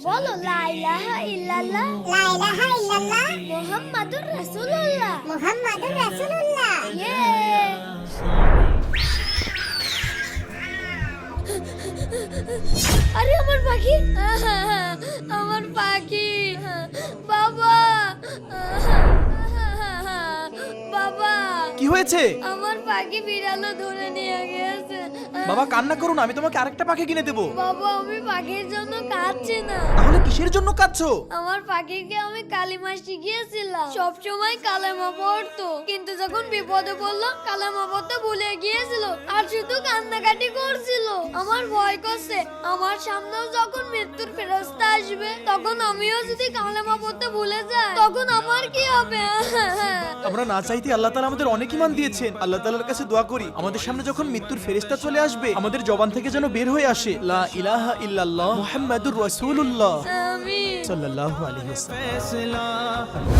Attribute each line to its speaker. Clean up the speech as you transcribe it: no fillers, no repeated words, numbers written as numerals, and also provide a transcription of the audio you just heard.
Speaker 1: বলো লা ইলাহা ইল্লাল্লাহ,
Speaker 2: লা ইলাহা ইল্লাল্লাহ,
Speaker 1: মুহাম্মাদুর রাসূলুল্লাহ।
Speaker 2: মুহাম্মাদুর রাসূলুল্লাহ।
Speaker 1: ইয়ে আরে আমার পাখি, আমার পাখি, বাবা, বাবা,
Speaker 3: কি হয়েছে?
Speaker 1: আমার পাখি বিড়ালও ধরে নিয়ে গেছে।
Speaker 3: বাবা কান্না করো না, আমি তোমাকে আরেকটা পাখি কিনে দেবো।
Speaker 1: বাবা আমি পাখির জন্য কাঁদছি না।
Speaker 3: তাহলে কিসের জন্য কাঁদছো?
Speaker 1: আমার পাখিকে আমি কালিমা শিখিয়েছিলাম, সব সময় কালেমা পড়তো, কিন্তু যখন বিপদে পড়লো কালেমা পড়তে ভুলে গিয়েছিল আর শুধু কান্নাকাটি করছিল। আমার ভয় করছে আমার সামনেও যখন মৃত্যুর ফেরেশতা আসবে তখন আমিও যদি কালেমা পড়তে ভুলে যাই তখন আমার কি হবে?
Speaker 3: আমরা না চাইতে আল্লাহ তাআলা আমাদের অনেক ঈমান দিয়েছেন। আল্লাহ তাআলার কাছে দোয়া করি আমাদের সামনে যখন মৃত্যুর ফেরেশতা চলে আসবে আমাদের জবান থেকে যেন বের হয়ে আসে লা ইলাহা ইল্লাল্লাহ মুহাম্মাদুর রাসূলুল্লাহ
Speaker 1: আমিন।
Speaker 3: সাল্লাল্লাহু আলাইহি ওয়াসাল্লাম।